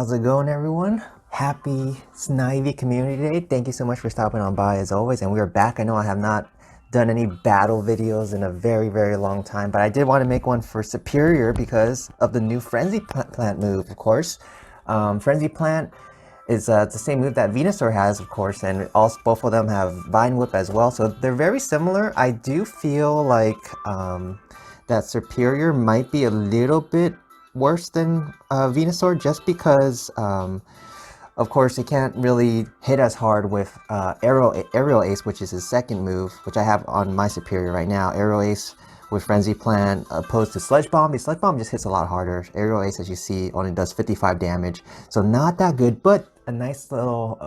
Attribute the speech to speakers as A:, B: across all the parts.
A: How's it going, everyone? Happy Snivy Community Day. Thank you so much for stopping on by as always. And we are back. I know I have not done any battle videos in a very long time, but I did want to make one for Serperior because of the new Frenzy Plant move, of course. Frenzy Plant is the same move that Venusaur has, of course, and also both of them have Vine Whip as well. So they're very similar. I do feel like that Serperior might be a little bit worse than Venusaur just because of course it can't really hit as hard with Aerial Ace, which is his second move, which I have on my Serperior right now. Aerial Ace with Frenzy Plant opposed to Sludge Bomb. The Sludge Bomb just hits a lot harder. Aerial Ace, as you see, only does 55 damage, so not that good, but a nice little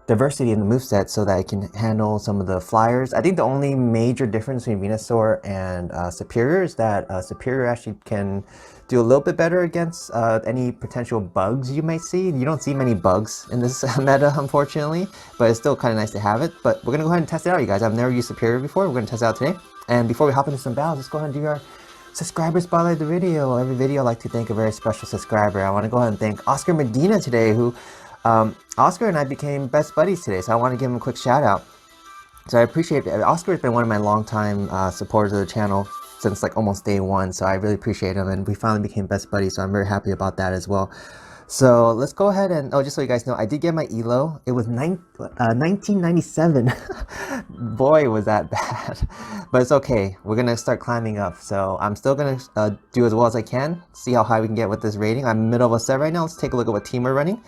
A: diversity in the moveset so that it can handle some of the flyers. I think the only major difference between Venusaur and Serperior is that Serperior actually can do a little bit better against any potential bugs you might see. You don't see many bugs in this meta, unfortunately, but it's still kind of nice to have it. But we're going to go ahead and test it out, you guys. I've never used Serperior before. We're going to test it out today. And before we hop into some battles, let's go ahead and do our subscriber spotlight of the video. Every video I like to thank a very special subscriber. I want to go ahead and thank Oscar Medina today, who Oscar and I became best buddies today, so I want to give him a quick shout out. So I appreciate it. Oscar has been one of my longtime supporters of the channel since like almost day one, so I really appreciate him, and we finally became best buddies, so I'm very happy about that as well. So let's go ahead and, oh, just so you guys know, I did get my ELO. It was 1997. Boy, was that bad. But it's okay. We're going to start climbing up. So I'm still going to do as well as I can. See how high we can get with this rating. I'm middle of a set right now. Let's take a look at what team we're running.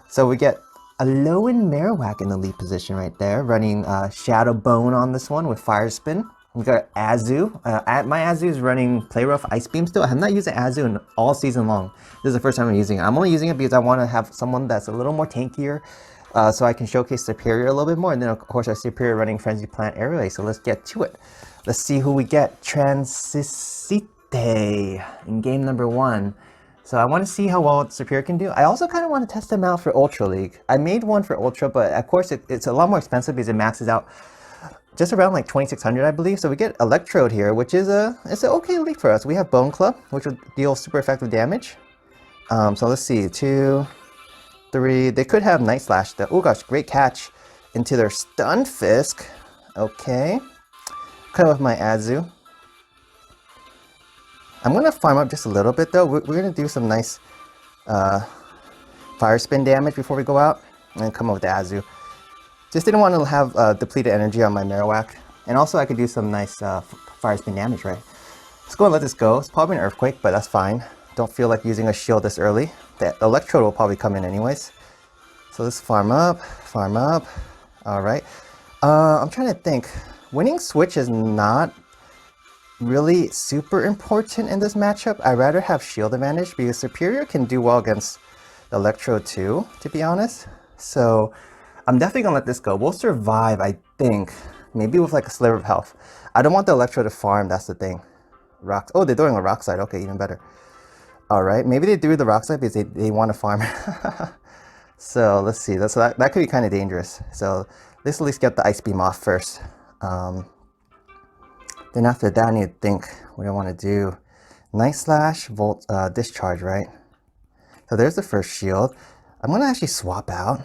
A: So we get Alolan Marowak in the lead position right there, running Shadow Bone on this one with Fire Spin. We got Azu. My Azu is running Play Rough Ice Beam still. I have not used the Azu in all season long. This is the first time I'm using it. I'm only using it because I want to have someone that's a little more tankier, so I can showcase Serperior a little bit more. And then of course our Serperior running Frenzy Plant Aerial Ace. So let's get to it. Let's see who we get. Transisite in game number 1. So I want to see how well Serperior can do. I also kind of want to test him out for Ultra League. I made one for Ultra, but of course it's a lot more expensive because it maxes out just around like 2,600, I believe. So we get Electrode here, which is it's an okay league for us. We have Bone Club, which will deal super effective damage. So let's see, 2, 3. They could have Night Slash. Oh gosh, great catch into their Stunfisk. Okay, come with my Azu. I'm gonna farm up just a little bit though. We're gonna do some nice Fire Spin damage before we go out, and come up with the Azu. Just didn't want to have depleted energy on my Marowak. And also I could do some nice Fire Spin damage, right? Let's go and let this go. It's probably an Earthquake, but that's fine. Don't feel like using a shield this early. The Electrode will probably come in anyways. So let's farm up, farm up. Alright. I'm trying to think. Winning Switch is not really super important in this matchup. I'd rather have shield advantage because Serperior can do well against the Electrode too, to be honest. So I'm definitely gonna let this go. We'll survive, I think, maybe with like a sliver of health. I don't want the Electro to farm, that's the thing. Rocks. Oh, they're doing a Rock Slide. Okay, even better. Alright, maybe they do the Rock Slide because they want to farm. So let's see. So that could be kind of dangerous. So let's at least get the Ice Beam off first. Then after that, I need to think what I want to do. Night Slash, Volt, Discharge, right? So there's the first shield. I'm gonna actually swap out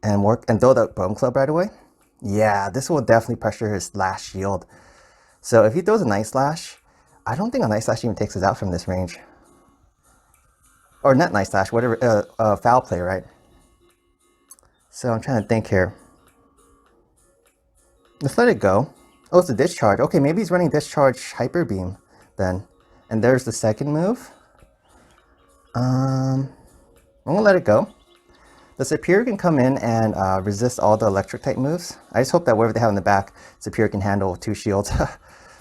A: and work and throw the Bone Club right away. Yeah, this will definitely pressure his last shield. So if he throws a Night Slash, I don't think a Night Slash even takes us out from this range. Or not Night Slash, whatever, Foul Play, right? So I'm trying to think here. Let's let it go. Oh, it's a Discharge. Okay, maybe he's running Discharge Hyper Beam then. And there's the second move. I'm gonna let it go. The Serperior can come in and resist all the electric type moves. I just hope that whatever they have in the back, Serperior can handle 2 shields.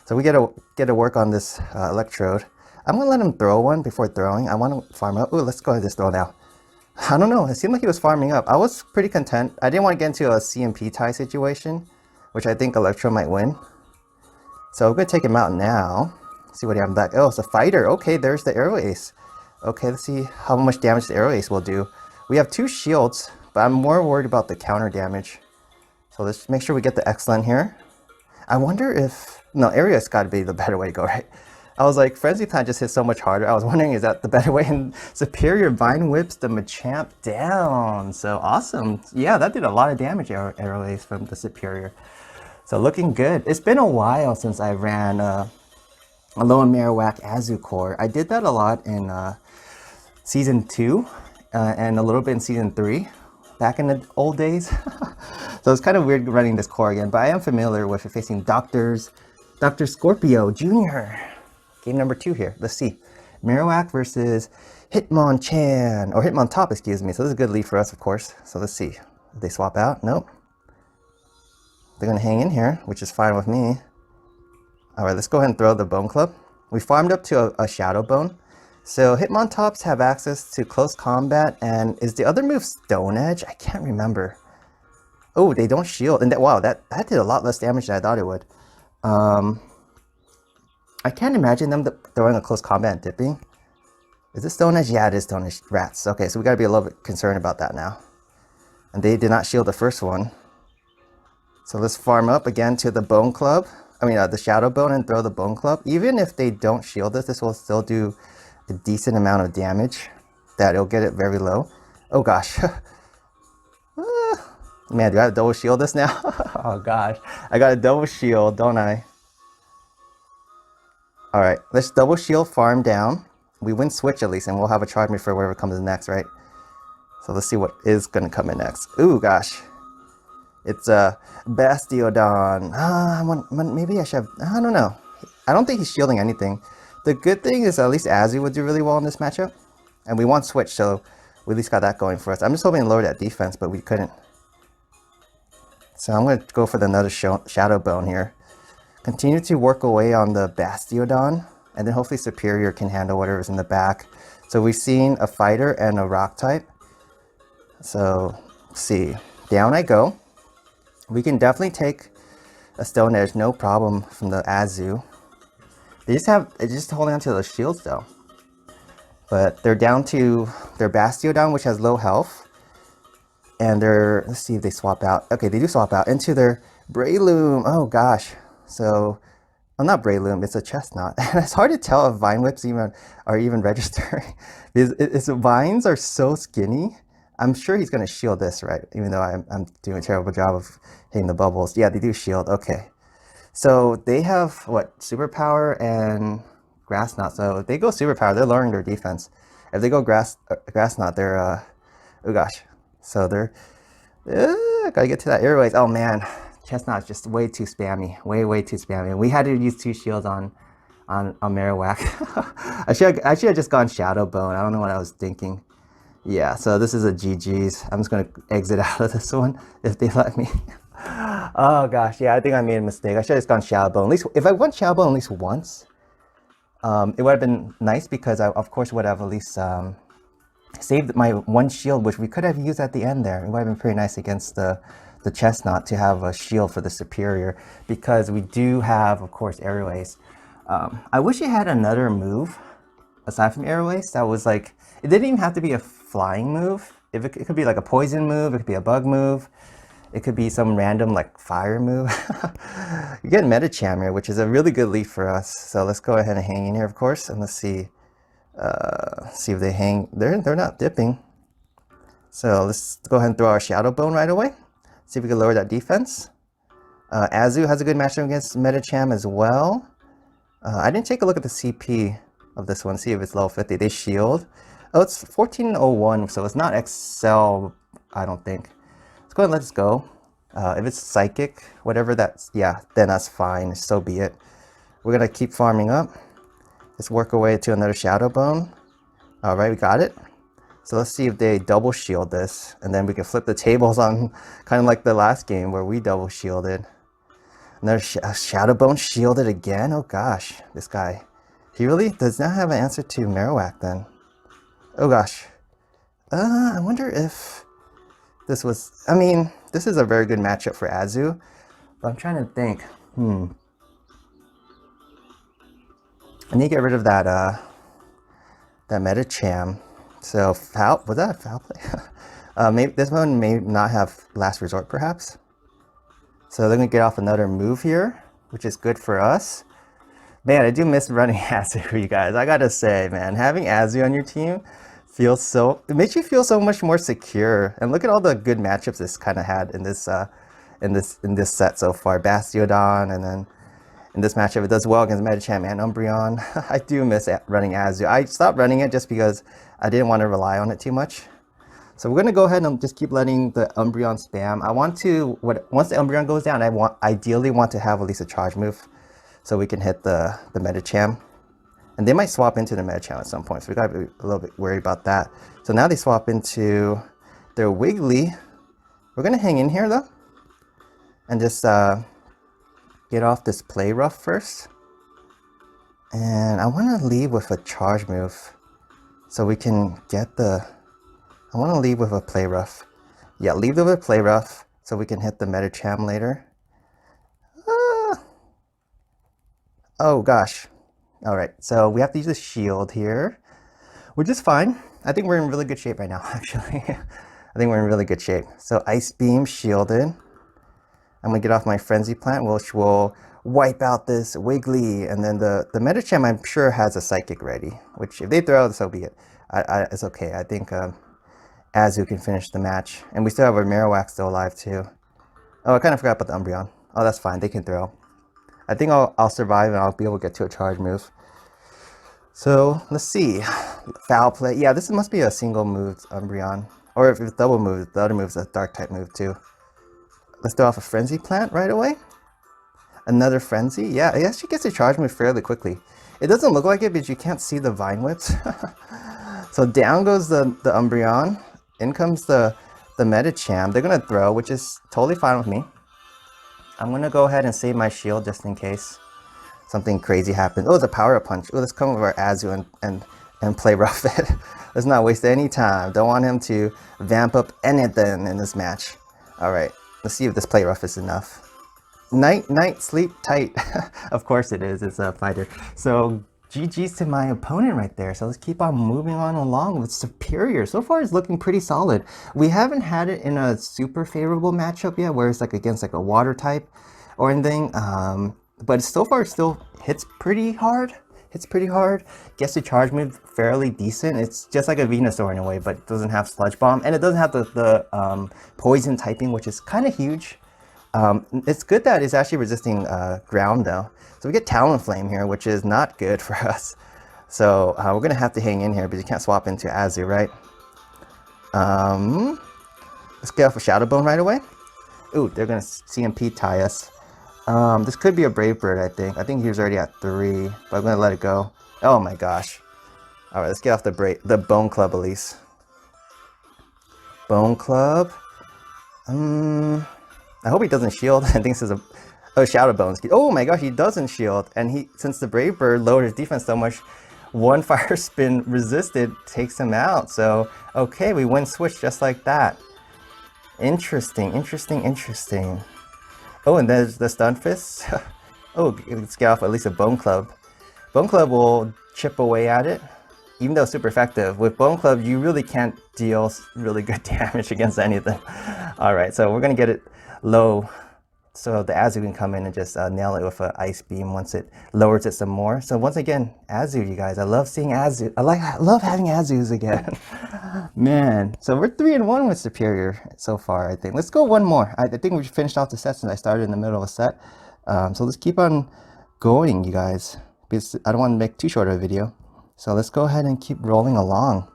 A: So we get to work on this Electrode. I'm gonna let him throw one before throwing. I want to farm up. Ooh, let's go ahead and just throw now. I don't know. It seemed like he was farming up. I was pretty content. I didn't want to get into a CMP tie situation, which I think Electro might win. So we're gonna take him out now. See what he has back. Oh, it's a Fighter. Okay, there's the Aerial Ace. Okay, let's see how much damage the Aerial Ace will do. We have 2 shields, but I'm more worried about the counter damage. So let's make sure we get the Excellent here. I wonder if... No, Aerial's got to be the better way to go, right? I was like, Frenzy Plant just hits so much harder. I was wondering, is that the better way? And Serperior Vine Whips the Machamp down. So awesome. Yeah, that did a lot of damage, Arrow Ace from the Serperior. So looking good. It's been a while since I ran Alolan Marowak Azucore. I did that a lot in Season 2 and a little bit in Season 3 back in the old days. So it's kind of weird running this core again, but I am familiar with it facing Dr. Scorpio Jr. Game number 2 here. Let's see. Marowak versus Hitmonchan, or Hitmontop, excuse me. So this is a good lead for us, of course. So let's see. Did they swap out? Nope. They're going to hang in here, which is fine with me. All right, let's go ahead and throw the Bone Club. We farmed up to a Shadow Bone. So Hitmontops have access to close combat, and is the other move Stone Edge? I can't remember. Oh, they don't shield, and wow, that did a lot less damage than I thought it would. I can't imagine them throwing a close combat and dipping. Is it Stone Edge? Yeah, it is Stone Edge. Rats. Okay, so we gotta be a little bit concerned about that now. And they did not shield the first one. So let's farm up again to the Bone Club. I mean, the Shadow Bone, and throw the Bone Club. Even if they don't shield this, this will still do a decent amount of damage. That it'll get it very low. Oh gosh. Man, do I have to double shield this now? Oh gosh. I got a double shield, don't I? Alright, let's double shield farm down. We win switch at least, and we'll have a charge move for whatever comes next, right? So let's see what is going to come in next. Ooh, gosh. It's a Bastiodon. Maybe I should have... I don't know. I don't think he's shielding anything. The good thing is at least Azu would do really well in this matchup. And we want switch, so we at least got that going for us. I'm just hoping to lower that defense, but we couldn't. So I'm going to go for another Shadow Bone here. Continue to work away on the Bastiodon, and then hopefully Serperior can handle whatever's in the back. So we've seen a fighter and a rock type. So let's see. Down I go. We can definitely take a Stone Edge, no problem, from the Azu. They're just holding on to the shields though. But they're down to their Bastiodon, which has low health. And let's see if they swap out. Okay, they do swap out into their Breloom. Oh gosh. So, well, not Breloom, it's a Chestnut. It's hard to tell if Vine Whips are even registering. Because Vines are so skinny. I'm sure he's going to shield this, right? Even though I'm doing a terrible job of hitting the bubbles. Yeah, they do shield. Okay. So they have, what, Superpower and Grass Knot. So if they go Superpower, they're lowering their defense. If they go Grass Knot, they're, oh gosh. So they're, gotta get to that airways. Oh man. Chestnut's just way too spammy, way too spammy. And we had to use 2 shields on Marowak. I should have just gone Shadow Bone. I don't know what I was thinking. Yeah, so this is a GG's. I'm just gonna exit out of this one if they let me. Oh gosh, yeah, I think I made a mistake. I should have just gone Shadow Bone. At least if I went Shadow Bone at least once, it would have been nice because I, of course, would have at least saved my 1 shield, which we could have used at the end there. It would have been pretty nice against the Chestnut to have a shield for the Serperior, because we do have, of course, Aerial Ace. I wish it had another move aside from Aerial Ace that was like, it didn't even have to be a flying move. If it could be like a poison move, it could be a bug move, it could be some random like fire move. You're getting Metacham here, which is a really good lead for us. So let's go ahead and hang in here, of course, and let's see if they hang. They're not dipping. So let's go ahead and throw our Shadow Bone right away. See if we can lower that defense. Azu has a good matchup against Metacham as well. I didn't take a look at the CP of this one, see if it's level 50. They shield. Oh, it's 1401, so it's not Excel, I don't think. Let's go ahead and let this go. If it's Psychic, whatever that's, yeah, then that's fine. So be it. We're going to keep farming up. Let's work our way to another Shadow Bone. All right, we got it. So let's see if they double shield this, and then we can flip the tables on kind of like the last game where we double shielded. Another Shadow Bone shielded again. Oh gosh, this guy. He really does not have an answer to Marowak then. Oh gosh. I wonder if this was, I mean, this is a very good matchup for Azu, but I'm trying to think. I need to get rid of that Metacham. So was that a foul play? Maybe this one may not have last resort, perhaps. So they're gonna get off another move here, which is good for us. Man, I do miss running Azu, you guys. I gotta say, man, having Azu on your team it makes you feel so much more secure. And look at all the good matchups this kind of had in this set so far. Bastiodon, and then in this matchup, it does well against Metacham and Umbreon. I do miss running Azu. I stopped running it just because I didn't want to rely on it too much. So we're gonna go ahead and just keep letting the Umbreon spam. I want to, once the Umbreon goes down, ideally want to have at least a charge move, so we can hit the Metacham. And they might swap into the Metacham at some point, so we gotta be a little bit worried about that. So now they swap into their Wiggly. We're gonna hang in here though, and just get off this Play Rough first. And I want to leave with a charge move so we can get the... I want to leave with a Play Rough. Yeah, leave with a Play Rough so we can hit the Metacham later. Oh gosh. Alright, so we have to use a shield here, which is fine. I think we're in really good shape right now, actually. I think we're in really good shape. So Ice Beam shielded. I'm gonna get off my Frenzy Plant, which will wipe out this Wiggly, and then the Metacham I'm sure has a Psychic ready, which if they throw, so be it. It's okay. I think Azu can finish the match, and we still have our Marowak still alive too. Oh, I kind of forgot about the Umbreon. Oh, that's fine. They can throw. I think I'll survive and I'll be able to get to a charge move. So let's see. Foul Play. Yeah, this must be a single move Umbreon, or if it's double move, the other move's a Dark type move too. Let's throw off a Frenzy Plant right away. Another Frenzy. Yeah, it actually gets a charge move fairly quickly. It doesn't look like it because you can't see the Vine Whips. So down goes the Umbreon. In comes the Metacham. They're going to throw, which is totally fine with me. I'm going to go ahead and save my shield just in case something crazy happens. Oh, it's a Power Punch. Oh, let's come over our Azu and play rough it. Let's not waste any time. Don't want him to vamp up anything in this match. All right. Let's see if this play rough is enough. Night, sleep tight. Of course it is. It's a fighter. So GG's to my opponent right there. So let's keep on moving on along with Serperior. So far it's looking pretty solid. We haven't had it in a super favorable matchup yet, where it's like against like a water type or anything. But so far it still hits pretty hard. Gets the charge move fairly decent. It's just like a Venusaur in a way, but it doesn't have Sludge Bomb, and it doesn't have the poison typing, which is kind of huge. It's good that it's actually resisting ground though. So we get Talonflame here, which is not good for us. So we're gonna have to hang in here because you can't swap into Azu, right? Let's get off a Shadow Bone right away. Ooh, they're gonna CMP tie us. This could be a Brave Bird, I think. I think he was already at 3, but I'm gonna let it go. Oh my gosh. All right, let's get off the Bone Club at least. Bone Club. I hope he doesn't shield. I think this is a Shadow Bones. Oh my gosh, he doesn't shield. And since the Brave Bird lowered his defense so much, one Fire Spin resisted takes him out. So, okay, we win switch just like that. Interesting. Oh, and there's the Stun Fist. Oh, let's get off at least a Bone Club. Bone Club will chip away at it, even though it's super effective. With Bone Club, you really can't deal really good damage against anything. Alright, so we're going to get it low so the Azu can come in and just nail it with an Ice Beam once it lowers it some more. So once again, Azu, you guys. I love seeing Azu. I love having Azus again. Man, so we're 3-1 with Serperior so far, I think. Let's go one more. I think we finished off the set since I started in the middle of a set. So let's keep on going, you guys, because I don't want to make too short of a video. So let's go ahead and keep rolling along.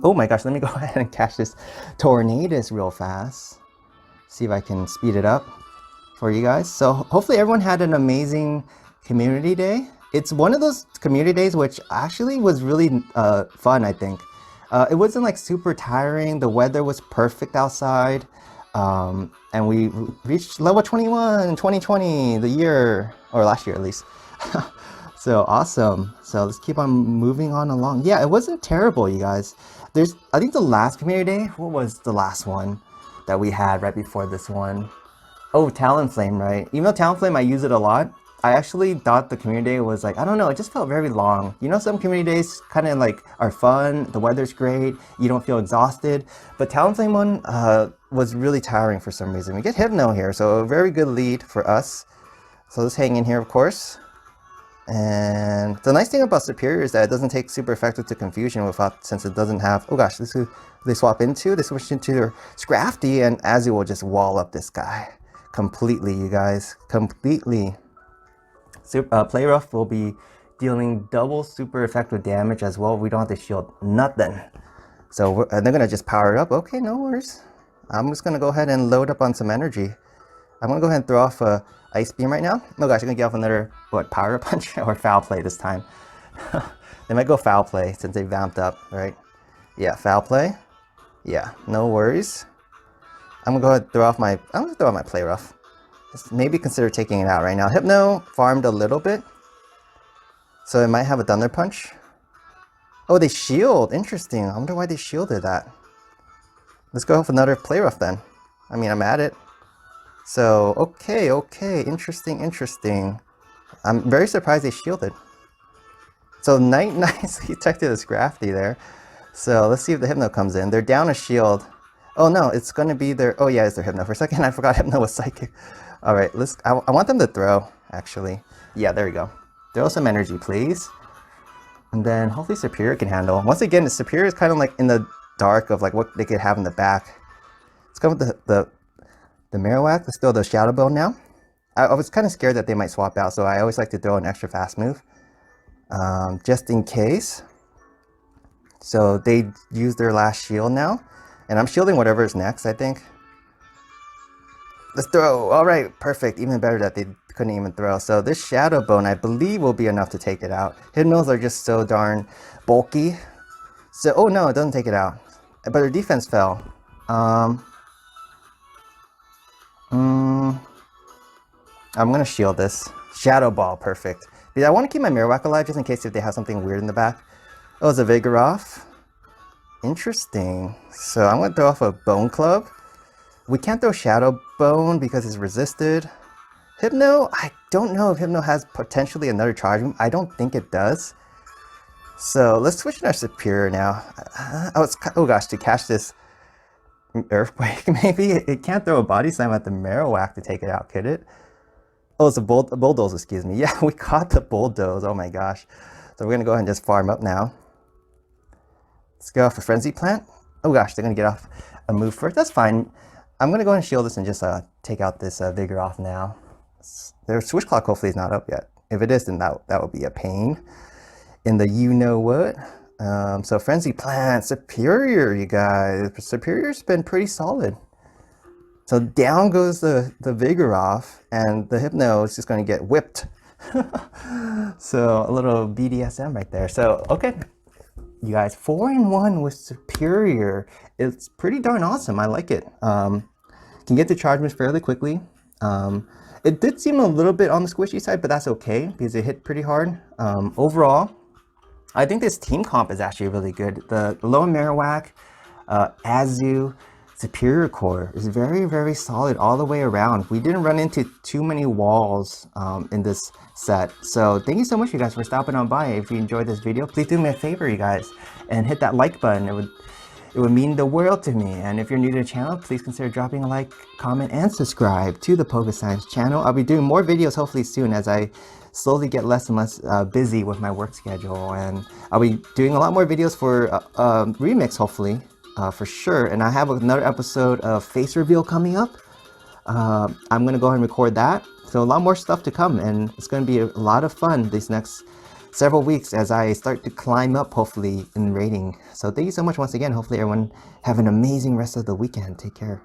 A: Oh my gosh, let me go ahead and catch this Tornadus real fast. See if I can speed it up for you guys. So hopefully everyone had an amazing community day. It's one of those community days which actually was really fun, I think. It wasn't like super tiring. The weather was perfect outside. And we reached level 21 in 2020, the year, or last year at least. So awesome. So let's keep on moving on along. Yeah, it wasn't terrible, you guys. I think the last community day, what was the last one that we had right before this one? Oh, Talonflame, right? Even though Talonflame, I use it a lot, I actually thought the community day was like, I don't know, it just felt very long. You know, some community days kind of like are fun, the weather's great, you don't feel exhausted. But Talonflame one was really tiring for some reason. We get Hypno here, so a very good lead for us. So let's hang in here, of course. And the nice thing about Serperior is that it doesn't take super effective to confusion without, since it doesn't have, oh gosh, this is who they swap into. They switch into their Scrafty, and Azu will just wall up this guy completely, you guys, completely. Play Rough will be dealing double super effective damage as well. We don't have to shield nothing. So they're gonna just power it up. Okay, no worries. I'm just gonna go ahead and load up on some energy. I'm gonna go ahead and throw off a Ice Beam right now. Oh gosh, I'm gonna get off another, what, Power Punch or Foul Play this time. They might go Foul Play since they vamped up, right? Yeah, Foul Play. Yeah, no worries. I'm gonna go ahead and throw off my, I'm gonna throw out my Play Rough. Just maybe consider taking it out right now. Hypno farmed a little bit, so it might have a Thunder Punch. Oh, they shield. Interesting. I wonder why they shielded that. Let's go with another Play Rough then. I mean, I'm at it. So, okay. Interesting. I'm very surprised they shielded. So, nicely detected a Scrafty there. So, let's see if the Hypno comes in. They're down a shield. Oh no, it's going to be their... Oh yeah, it's their Hypno. For a second, I forgot Hypno was Psychic. Alright, I want them to throw, actually. Yeah, there we go. Throw some energy, please. And then hopefully Serperior can handle. Once again, the Serperior is kind of like in the dark of like what they could have in the back. Let's go with the Marowak. Let's throw the Shadow Bone now. I was kind of scared that they might swap out, so I always like to throw an extra fast move. Just in case. So they use their last shield now. And I'm shielding whatever is next, I think. Let's throw. Alright, perfect. Even better that they couldn't even throw. So this Shadow Bone, I believe, will be enough to take it out. Hypnos are just so darn bulky. So, oh no, it doesn't take it out. But their defense fell. I'm gonna shield this. Shadow Ball, perfect. Because I want to keep my Marowak alive just in case if they have something weird in the back. Oh, it's a Vigoroth. Interesting. So I'm gonna throw off a Bone Club. We can't throw Shadow Bone because it's resisted. Hypno, I don't know if Hypno has potentially another charge move. I don't think it does. So let's switch to our Serperior now. Oh gosh, to catch this Earthquake, maybe? It can't throw a Body Slam at the Marowak to take it out, could it? Oh, it's a Bulldoze, excuse me. Yeah, we caught the Bulldoze. Oh my gosh. So we're gonna go ahead and just farm up now. Let's go off a Frenzy Plant. Oh gosh, they're gonna get off a move first. That's fine. I'm gonna go ahead and shield this and just take out this Vigoroth now. Their Switch Clock hopefully is not up yet. If it is, then that would be a pain in the you-know-what. So Frenzy Plant, Serperior, you guys. Serperior's been pretty solid. So down goes the Vigoroth, and the Hypno is just gonna get whipped. So a little BDSM right there. So, okay. You guys, 4-in-1 with Serperior. It's pretty darn awesome. I like it. Can get the charge moves fairly quickly. It did seem a little bit on the squishy side, but that's okay because it hit pretty hard. Overall, I think this team comp is actually really good. The Alolan Marowak, Azu, Serperior core is very, very solid all the way around. We didn't run into too many walls in this set. So thank you so much, you guys, for stopping on by. If you enjoyed this video, please do me a favor, you guys, and hit that like button. It would mean the world to me. And if you're new to the channel, please consider dropping a like, comment, and subscribe to the PokeScience channel. I'll be doing more videos hopefully soon as I slowly get less and less busy with my work schedule. And I'll be doing a lot more videos for Remix, hopefully, for sure. And I have another episode of Face Reveal coming up. I'm going to go ahead and record that. So a lot more stuff to come, and it's going to be a lot of fun these next several weeks as I start to climb up, hopefully, in rating. So thank you so much once again. Hopefully everyone have an amazing rest of the weekend. Take care.